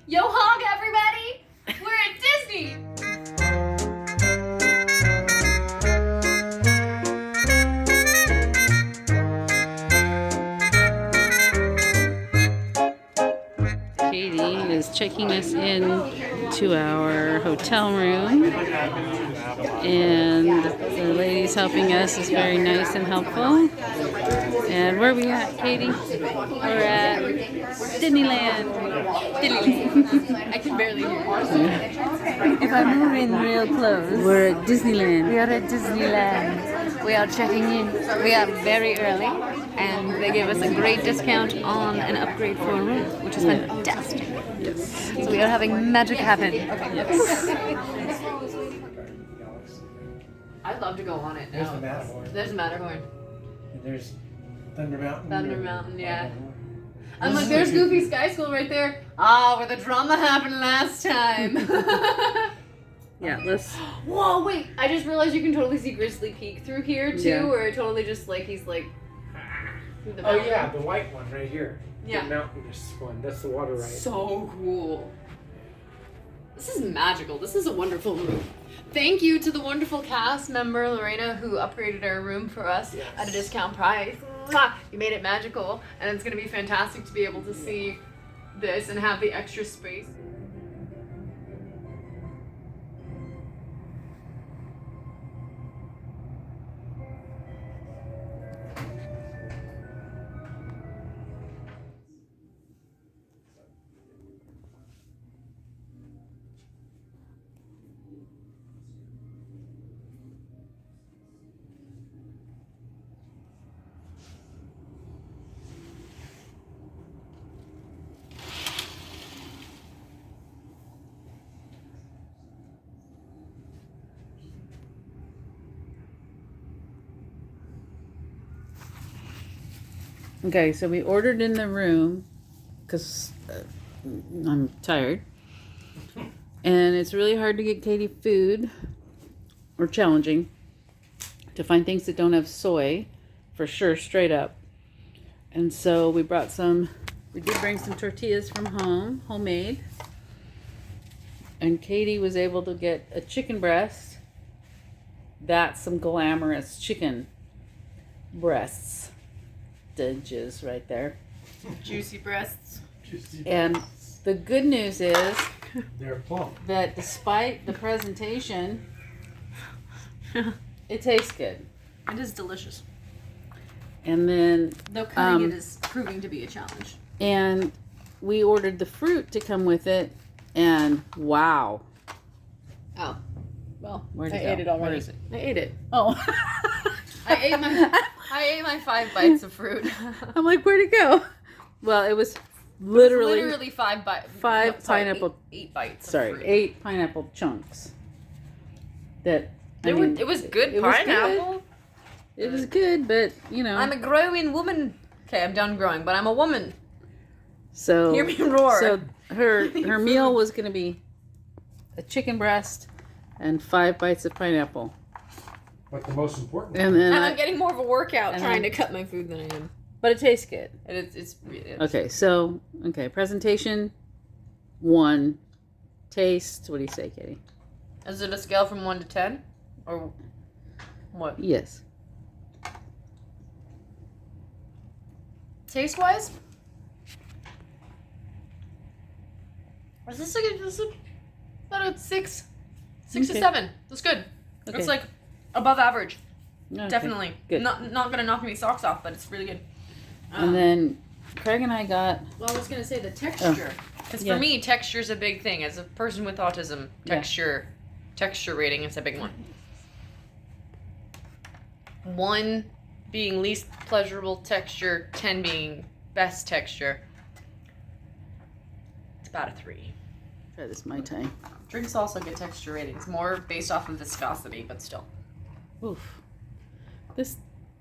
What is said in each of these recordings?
Yo hog, everybody! We're at Disney! Catie is checking us in to our hotel room, and the lady's helping us is very nice and helpful. And where are we at, Catie? We're at Disneyland. I can barely hear you. If I'm moving real close. We're at Disneyland. We are at Disneyland. We are checking in. We are very early, and they gave us a great discount on an upgrade for a room, which is fantastic. Yes. So we are having magic happen. Yes. I'd love to go on it now. There's the Matterhorn. There's Matterhorn. And there's Thunder Mountain. Thunder Mountain, yeah. I'm like, there's Goofy Sky School right there. Where the drama happened last time. Yeah, let's. Whoa, wait! I just realized you can totally see Grizzly Peak through here too, Yeah. where it totally just like he's like. through the Oh mountain. yeah, the white one right here. Yeah. The mountainous one. That's the water ride. So cool. This is magical. This is a wonderful room. Thank you to the wonderful cast member Lorena who upgraded our room for us Yes. at a discount price. Mwah! You made it magical, and it's gonna be fantastic to be able to see this and have the extra space. Okay, so we ordered in the room because I'm tired. And it's really hard to get Catie food, or challenging, to find things that don't have soy, for sure, straight up. And so we brought we did bring some tortillas from home, homemade. And Catie was able to get a chicken breast. That's some glamorous chicken breasts. Jizz right there. Juicy breasts. And the good news is They're plump. that despite the presentation, it tastes good. It is delicious. And then, Though cutting it is proving to be a challenge. and we ordered the fruit to come with it, and wow. Oh. Well, Where'd I it go? ate it already. Where is it? I ate it. Oh. I ate my 5 bites of fruit. I'm like, where'd it go? Well, it was literally 5 bites. five pineapple. 8 bites. of Sorry, fruit. 8 pineapple chunks. That I It mean, was good it was pineapple. It was good, but you know. I'm a growing woman. Okay, I'm done growing, but I'm a woman. So Hear me roar. So her meal was going to be a chicken breast and 5 bites of pineapple, But the most important. and then And I'm getting more of a workout and trying then- to cut my food than I am. but it tastes good. And it's Okay, so presentation 1, taste. What do you say, Catie? Is it a scale from 1 to 10, or what? Yes. Taste wise, this is about a 6 to Okay. 7. That's good. Okay. It's like above average. Okay, Definitely. good. Not gonna knock me socks off, but it's really good. And then Craig and I got Well, I was gonna say the texture. Because Yeah. for me, texture is a big thing. As a person with autism, Yeah. texture rating is a big one. 1 being least pleasurable texture, 10 being best texture. It's about a 3. try this Mai Tai. Drinks also get texture ratings, more based off of viscosity, but still. Oof.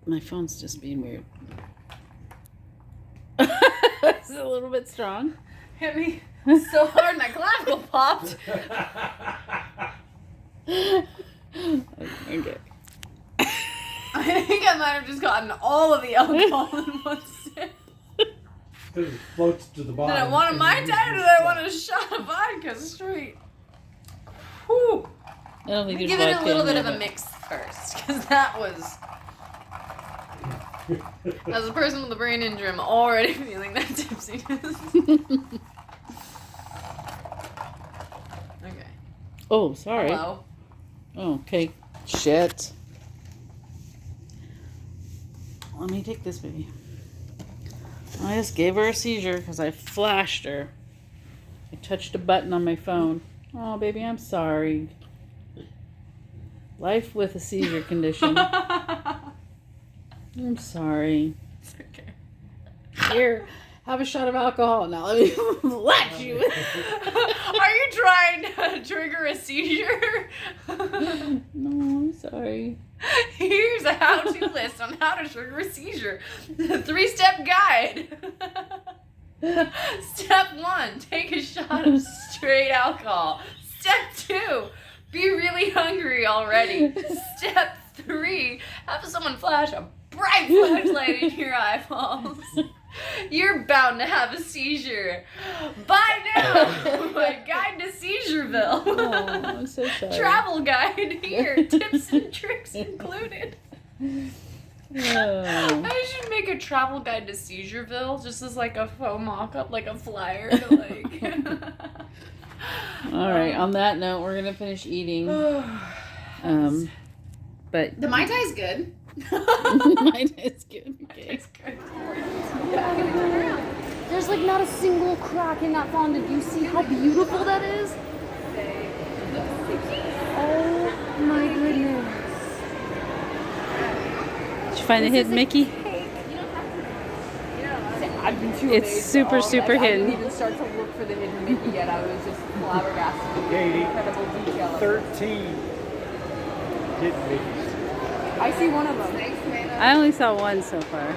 My phone's just being weird. It's a little bit strong. Hit me so hard my clavicle popped. Okay. I think I might have just gotten all of the alcohol in one sip. It floats to the bottom. Did I want a Mai Tai or did I want a shot of vodka straight. Whew. I don't think there's Give it a vodka little in bit there, of a but- mix first, because that was. As a person with a brain injury, I'm already feeling that tipsiness. Okay. Oh, sorry. Hello. Oh, okay. Shit. Let me take this, baby. I just gave her a seizure because I flashed her. I touched a button on my phone. Oh, baby, I'm sorry. Life with a seizure condition. I'm sorry. It's okay. Here, have a shot of alcohol. Now let me whack you. Are you trying to trigger a seizure? No, I'm sorry. Here's a how-to list on how to trigger a seizure. 3-step guide. Step 1, take a shot of straight alcohol. Step 2, be really hungry already. Step 3, have someone flash a bright flashlight in your eyeballs. You're bound to have a seizure. Buy now my guide to Seizureville. Oh, I'm so sorry. Travel guide here, tips and tricks included. Oh. I should make a travel guide to Seizureville just as like a faux mock-up, like a flyer to like. All right. On that note, we're gonna finish eating. But The Mai Tai's good. mine is good. Okay. It's good. There's like not a single crack in that fondant. Do you see how beautiful that is? Oh my goodness. Did you find the hidden Mickey? I've been too It's amazed super, at all. super I hidden. didn't even start to look for the hidden Mickey yet. I was just flabbergasted with the Katie. incredible detail of it. 13 hidden Mickeys. I see one of them. I only saw one so far.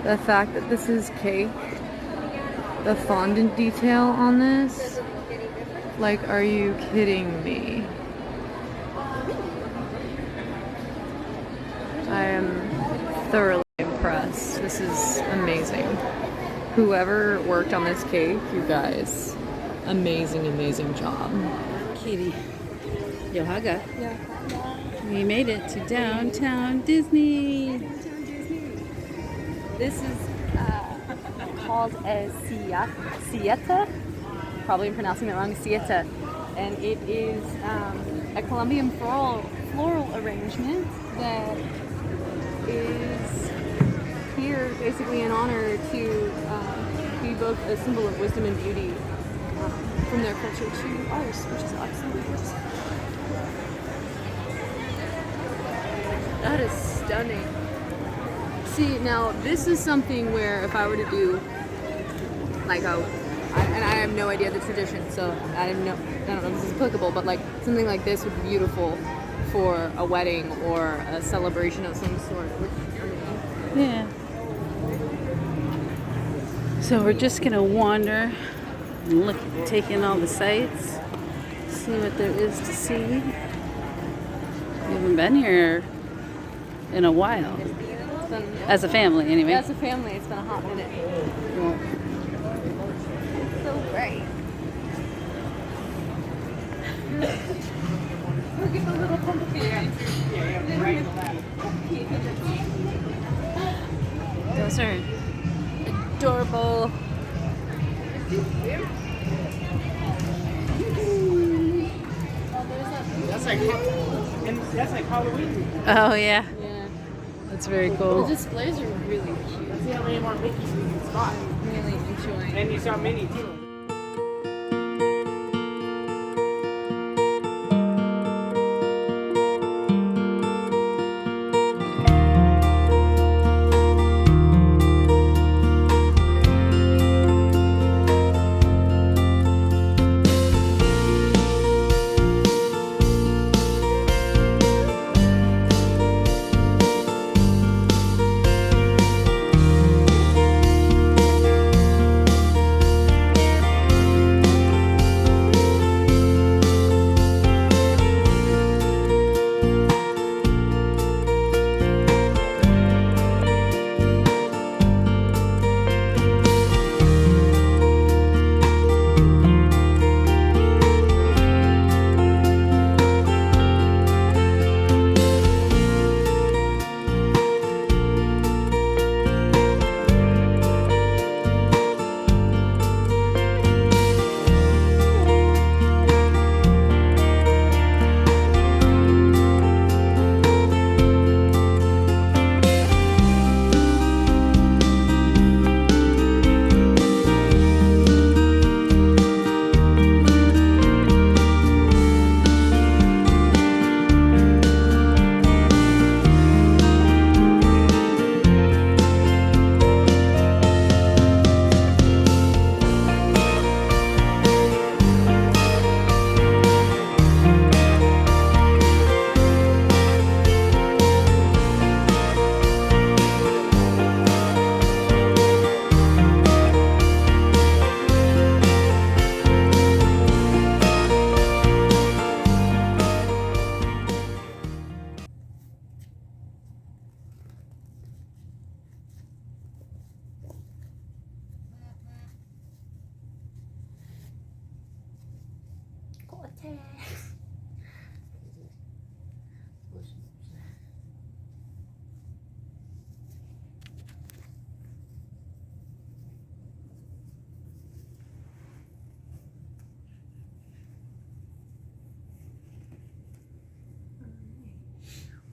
The fact that this is cake, the fondant detail on this, like, are you kidding me? I am thoroughly impressed. This is amazing. Whoever worked on this cake, you guys, amazing, amazing job. Catie. Yohaga. We made it to downtown Disney. This is called a sieta. Probably I'm pronouncing it wrong. Sieta, and it is a Colombian floral arrangement that is here basically in honor to be both a symbol of wisdom and beauty from their culture to ours, which is absolutely gorgeous. That is stunning. See, now this is something where if I were to do like and I have no idea the tradition, so I don't know if this is applicable, but like something like this would be beautiful for a wedding or a celebration of some sort. Which, I mean, Yeah. So we're just gonna wander and look, take in all the sights, see what there is to see. We haven't been here in a while, it's been, as a family anyway. as a family, it's been a hot minute. So bright. Look at the little pumpkin. Those are adorable. That's like Halloween. Oh yeah, Yeah. that's very The cool. displays are really cute. That's the only more Mickeys we can spot. Really enjoying. And you saw Minnie too.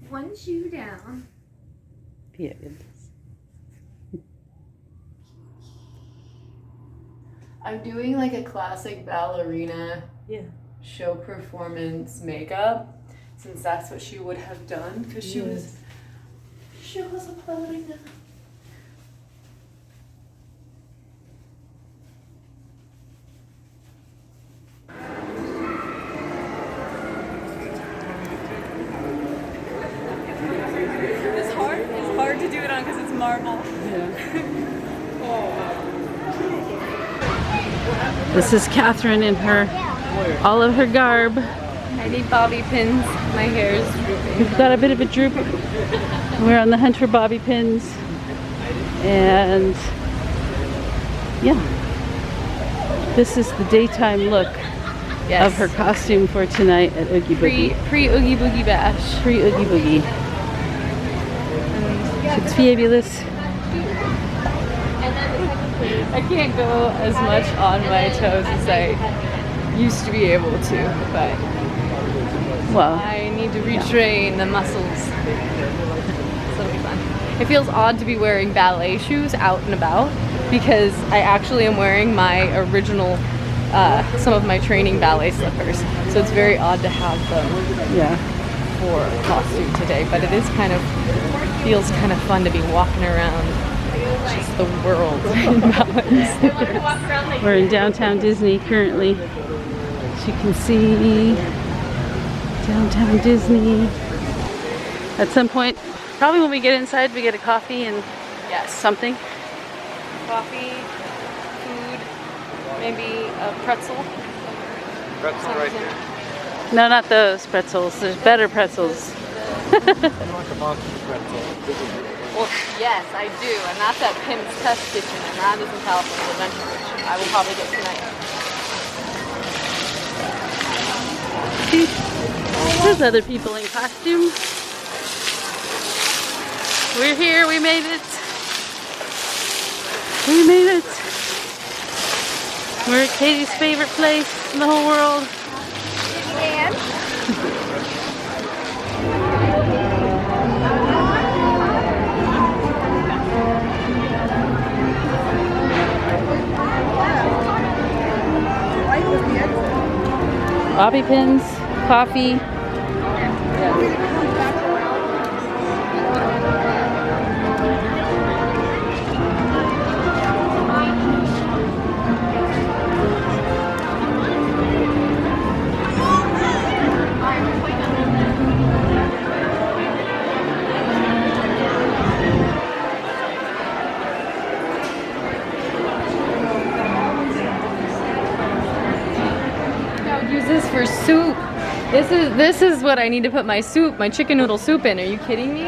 One shoe down. Yeah. I'm doing like a classic ballerina show performance makeup, since that's what she would have done, because she was a ballerina. It's hard to do it on because it's marble. This is Catherine in all of her garb. I need bobby pins. My hair is drooping. We've got a bit of a droop. We're on the hunt for bobby pins. And yeah, this is the daytime look of her costume for tonight at Oogie Boogie. Pre-Oogie Boogie Bash. Pre-Oogie Boogie. It's fabulous. I can't go as much on my toes as I used to be able to, but Well, I need to retrain the muscles. So it'll be fun. It feels odd to be wearing ballet shoes out and about because I actually am wearing my original, some of my training ballet slippers. So it's very odd to have them for a costume today, but it is feels kind of fun to be walking around just the world in ballet slippers. we're in downtown Disney currently. As you can see, downtown Disney. At some point, probably when we get inside, we get a coffee and something. Coffee, food, maybe a pretzel. Pretzel right there. No, not those pretzels. There's better pretzels. I want a monster pretzel. Well, yes, I do, and that's at Pim's Test Kitchen in Radisson, California Adventure, which I will probably get tonight. There's other people in costume. We're here, we made it. We made it. We're at Katie's favorite place in the whole world. Disneyland. Bobby pins, coffee. Use this for soup. This is what I need to put my soup, my chicken noodle soup in. Are you kidding me?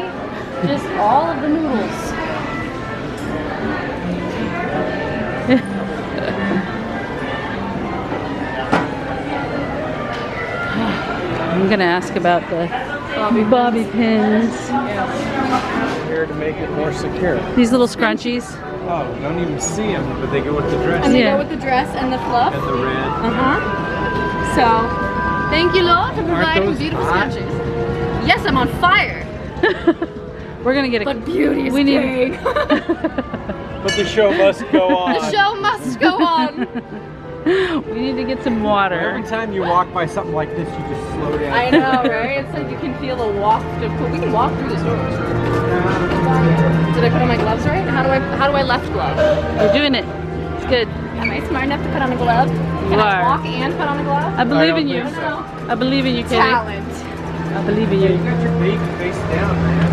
Just all of the noodles. I'm gonna ask about the bobby pins. Here to make it more secure. These little scrunchies. Oh, don't even see them, but they go with the dress And they Yeah. go with the dress and the fluff. and the red. So, thank you, Lord, for providing those beautiful hot? scrunchies. Yes, I'm on fire. We're gonna get a. But beauty is we need. king. But the show must go on. The show must go on. We need to get some water. Every time you walk by something like this, you just slow down. I know, right? It's like you can feel a waft of. We can walk through the stores. Did I put on my gloves right? How do I left glove? We're doing it. It's good. Am I smart enough to put on a glove? Can You I are. walk and put on a glove? I believe don't in you. think so. I believe in you, Katie. Talent. I believe in You you. got your baby face down, man.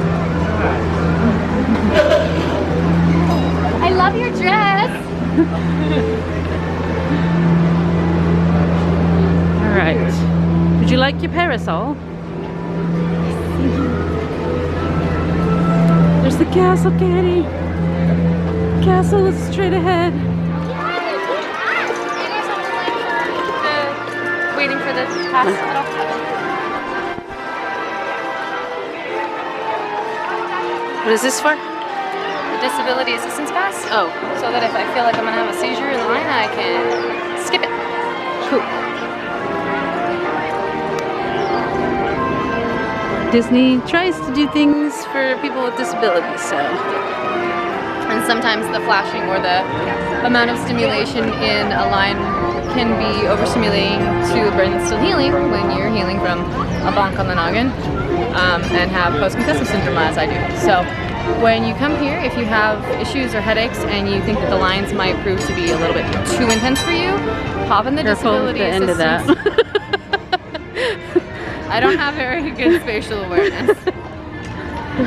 I love your dress. All right. Would you like your parasol? There's the castle, Katie. Castle is straight ahead. Waiting for this. pass at all? What is this for? The disability assistance pass. Oh, So that if I feel like I'm gonna have a seizure in the line, I can skip it. cool. Disney tries to do things for people with disabilities, so. And sometimes the flashing or the amount of stimulation in a line can be overstimulating to a brain that's still healing when you're healing from a bonk on the noggin and have post-concussive syndrome as I do. So when you come here, if you have issues or headaches and you think that the lines might prove to be a little bit too intense for you, pop in the Careful with disability the end of assistance. that. I don't have very good spatial awareness.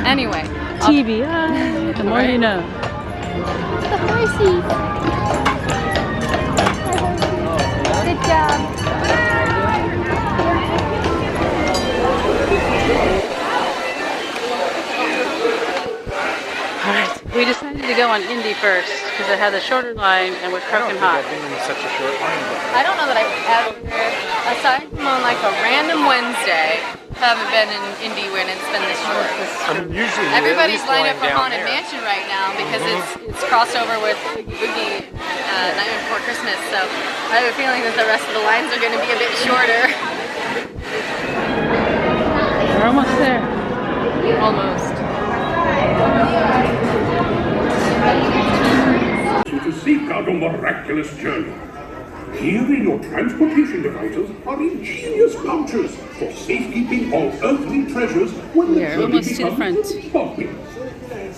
Anyway. TBI, the more you know. The horsey. Good job. Alright, we decided to go on Indy first because it had a shorter line and was croaking hot. I've been in such a short line. I don't know that I've ever, aside from on like a random Wednesday, haven't been in Indy when it's been this short. I'm usually Everybody's at least lined up for down Haunted there. Mansion right now because it's crossed over with Boogie Nightmare Before Christmas. So I have a feeling that the rest of the lines are going to be a bit shorter. We're almost there. Almost. To seek out a miraculous journey. Here in your transportation devices are ingenious vouchers for safekeeping all earthly treasures when the We're journey almost to the becomes front. bumpy.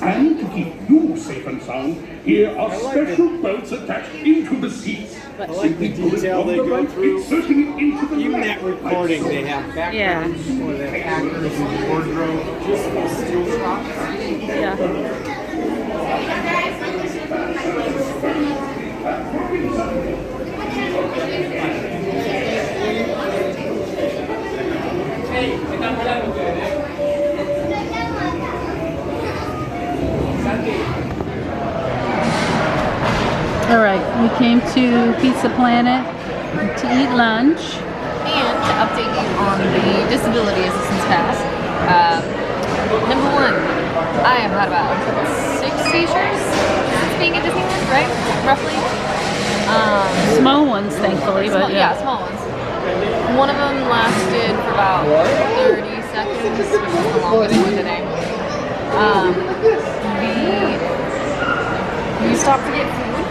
And to keep you safe and sound, here are special belts attached into the seats. I like the detail they go through. Inserting it into the Even lap that recording, they have backgrounds for the actors and wardrobe, just steel shots. Yeah. All right, we came to Pizza Planet to eat lunch. And to update you on the disability assistance pass, number one, I have had about 6 seizures since being at Disneyland, right? Roughly. Small ones, thankfully, but yeah. Small ones. One of them lasted for about 30 seconds, which was the longest one today. You stop to get food,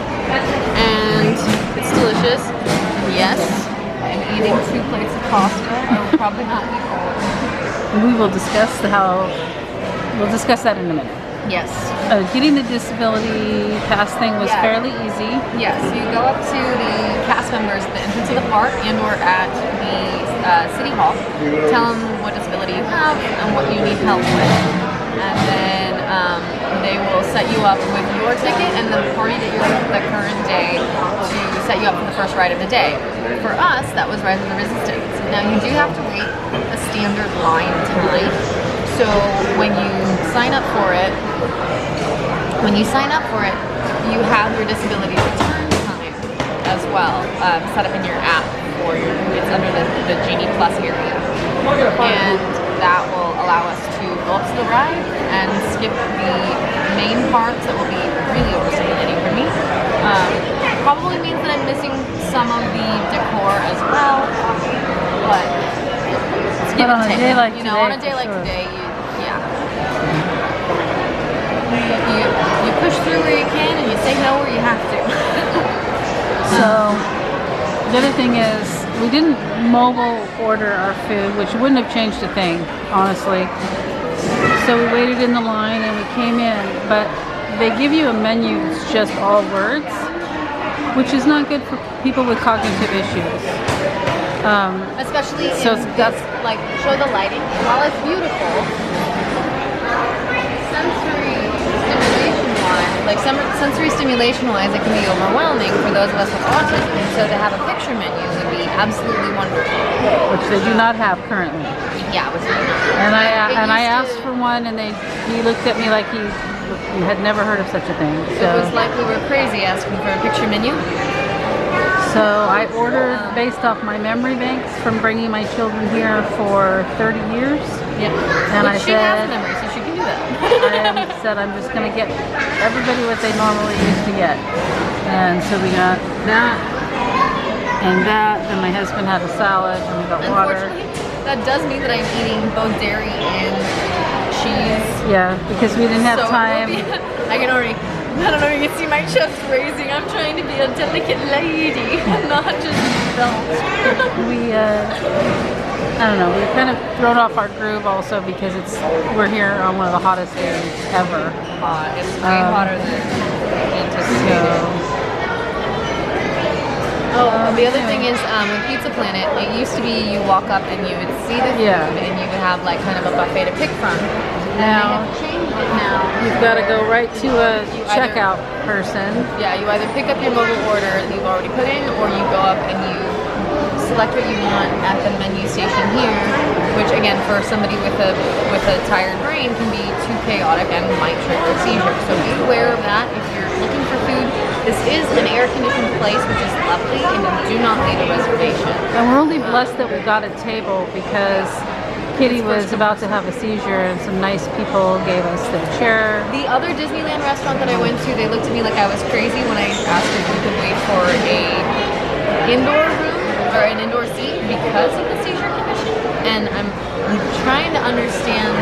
and it's delicious. Yes, I'm eating 2 plates of pasta. I will probably not eat all of them. We will discuss we'll discuss that in a minute. Yes. Getting the disability pass thing was Yeah. fairly easy. Yes, you go up to the cast members at the entrance of the park and or at the City Hall. Tell them what disability you have and what you need help with. And then they will set you up with your ticket and the party that you're with the current day to set you up for the first ride of the day. For us, that was Rise of the Resistance. Now you do have to wait a standard line time. So when you sign up for it, you have your disability return time as well set up in your app for it's under the Genie Plus area. And that will allow us to go up to the ride and skip the main parts that will be really overstimulating for me. Probably means that I'm missing some of the decor as well, but it's give But on and a take. day like you know, today, on a day for like sure. today, you push through where you can and you say no where you have to. So the other thing is we didn't mobile order our food, which wouldn't have changed a thing, honestly. So we waited in the line and we came in, but they give you a menu that's just all words, which is not good for people with cognitive issues. Especially So in that's- this, like, show the lighting. While it's beautiful, sensory stimulation wise, it can be overwhelming for those of us with autism. So to have a picture menu would be absolutely wonderful. which they do not have currently. Yeah, which is And I used asked to- for one, and he looked at me like he had never heard of such a thing. It So was like we were crazy asking for a picture menu. So I ordered based off my memory banks from bringing my children here for 30 years. Yeah. And Which I she has said, memory, so she can do that. I said I'm just going to get everybody what they normally used to get. And so we got that and that, and my husband had a salad, and we got water. Unfortunately, that does mean that I'm eating both dairy and cheese. Yeah, because we didn't have So it will time. I can already, I don't know, you can see my chest raising. I'm trying to be a delicate lady, not just belt. We, I don't know, we've kind of thrown off our groove also because we're here on one of the hottest days ever. Hot. It's way hotter than anticipated. The other thing is, with Pizza Planet, it used to be you walk up and you would see the food and you would have like kind of a buffet to pick from. Now, and they have changed it now. You've got to go right to a checkout person. Yeah, you either pick up your mobile order that you've already put in, or you go up and you select what you want at the menu station here, which again, for somebody with a tired brain, can be too chaotic and might trigger a seizure. So be aware of that if you're looking for food. This is an air-conditioned place, which is lovely, and you do not need a reservation. And we're only blessed that we got a table because Kitty was about to have a seizure and some nice people gave us their chair. The other Disneyland restaurant that I went to, they looked at me like I was crazy when I asked if we could wait for a indoor room or an indoor seat because of the seizure condition. And I'm trying to understand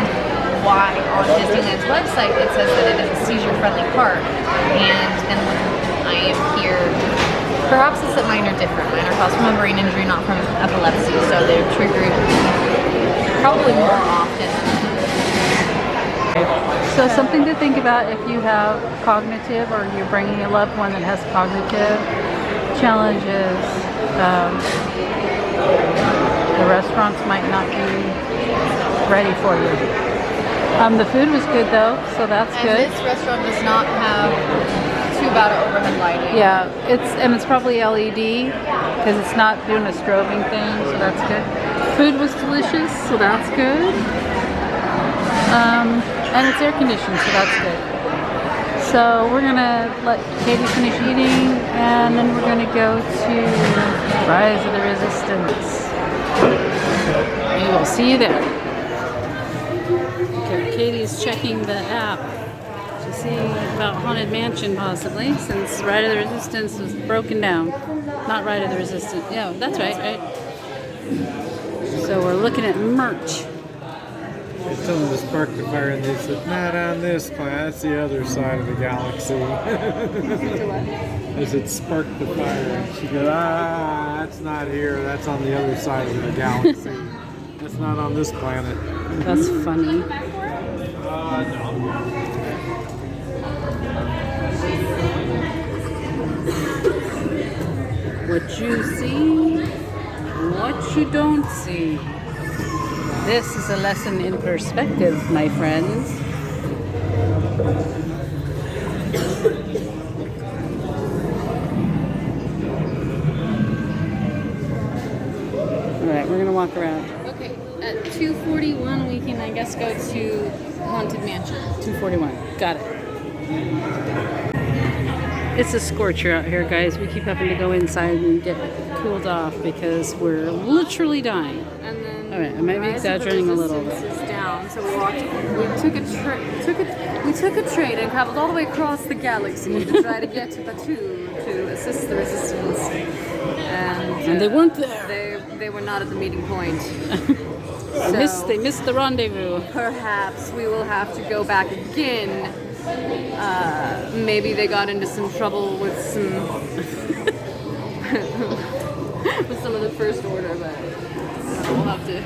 why on Disneyland's website it says that it is a seizure-friendly park, and when I am here, perhaps it's that mine are different. Mine are caused from a brain injury, not from epilepsy, so they're triggered probably more often. So something to think about if you have cognitive or you're bringing a loved one that has cognitive challenges. The restaurants might not be ready for you. The food was good though, so that's good. And this restaurant does not have too bad of overhead lighting. Yeah, it's probably LED because it's not doing a strobing thing, so that's good. Food was delicious, so that's good. And it's air conditioned, so that's good. So we're gonna let Katie finish eating, and then we're gonna go to Rise of the Resistance. We will see you there. Okay, Katie's checking the app to see about Haunted Mansion possibly, since Ride of the Resistance was broken down. Not Ride of the Resistance. Yeah, that's right? So we're looking at merch. They told them to spark the fire, and they said, not on this planet, that's the other side of the galaxy. I said, spark the fire. And she goes, that's not here, that's on the other side of the galaxy. That's not on this planet. That's funny. What you see, what you don't see. This is a lesson in perspective, my friends. Alright, we're gonna walk around. Okay, at 2:41 we can, I guess, go to Haunted Mansion. 241. Got it. It's a scorcher out here, guys. We keep having to go inside and get cooled off because we're literally dying. And then All right, I might be exaggerating a little bit. Resistance is down, so we took a train and traveled all the way across the galaxy to try to get to Batu to assist the Resistance. And they weren't there. They were not at the meeting point. They missed the rendezvous. Perhaps we will have to go back again. Maybe they got into some trouble with some with some of the first order, but we'll have to.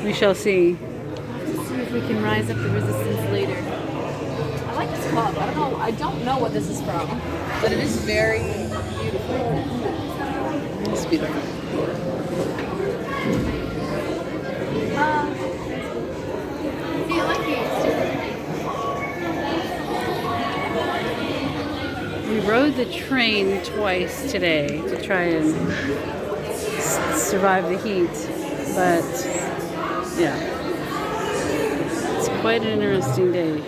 We shall see. See if we can rise up the Resistance later. I like this club. I don't know what this is from, but it is very beautiful. It's beautiful. See, I like these. We rode the train twice today to try and survive the heat, but yeah, it's quite an interesting day.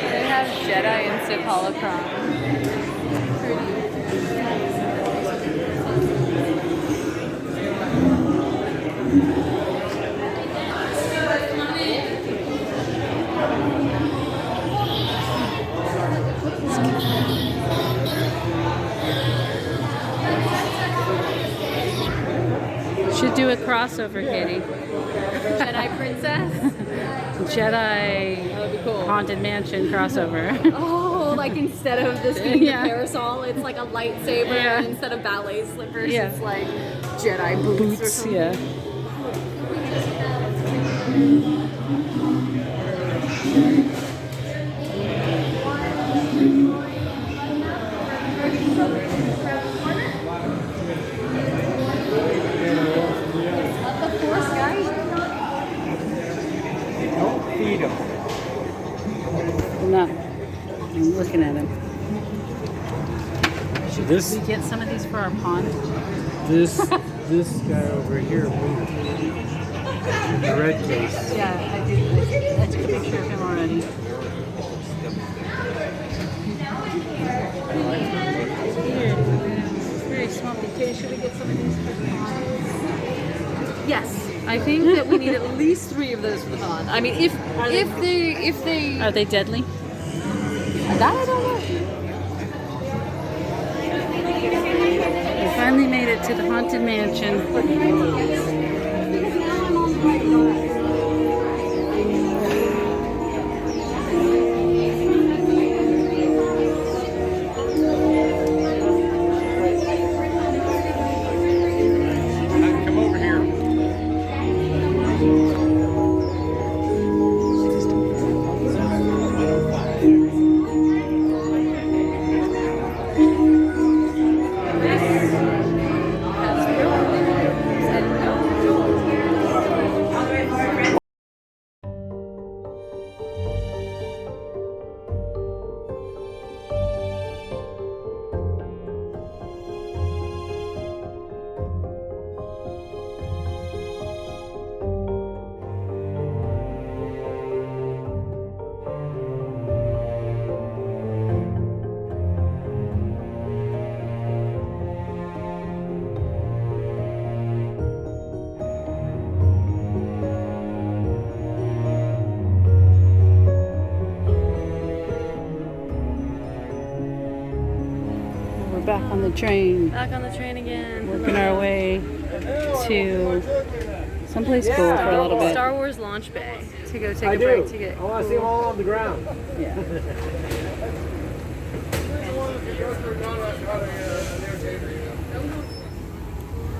They have Jedi and Sith holocron. Should do a crossover, Katie. Jedi princess? Jedi That would be cool. Haunted Mansion crossover. Oh, like instead of this being Yeah. the parasol, it's like a lightsaber. Yeah. And instead of ballet slippers, Yeah. it's like Jedi boots, or Boots, something. yeah. The Force guy? Don't feed them. I'm not. I'm looking at him. Should This- we get some of these for our pond? This guy over here, the red case. Yeah, I did. I took a picture of him already. Here, it's very swampy. Okay, should we get some of these for the pond? Yes. I think that we need at least 3 of those for the pond. I mean, if they Are they deadly? that I don't know. We finally made it to the Haunted Mansion. Come over here. We're back on the train, Back on the train again. working our way to someplace cool for a little bit. Star Wars launch bay to go take I a do. break to get I want to see them all on the ground. Yeah.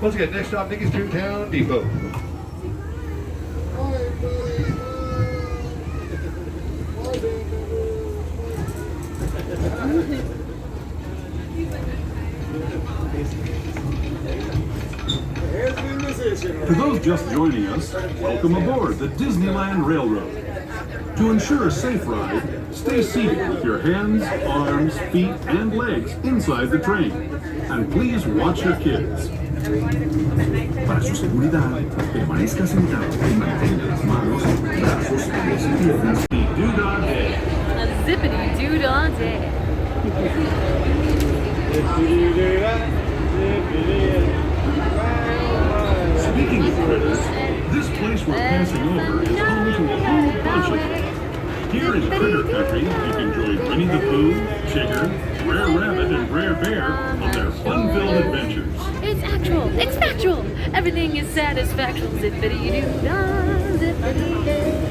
Once again, next stop, Dickinstown Town Depot. To those just joining us, welcome aboard the Disneyland Railroad. To ensure a safe ride, stay seated with your hands, arms, feet, and legs inside the train. And please watch your kids. Para su seguridad, permanezca sentado y mantenga las manos, brazos, pies y piernas y do-dah day. a zippity doo dah day. Speaking of critters, this place we're passing over is home to a whole bunch of them. Here in Critter Country, you can join Winnie the Pooh, Chigger, Brer Rabbit, and Brer Bear on their fun-filled adventures. It's actual. It's factual. Everything is satisfactual. Zippity doo dah, zippity day.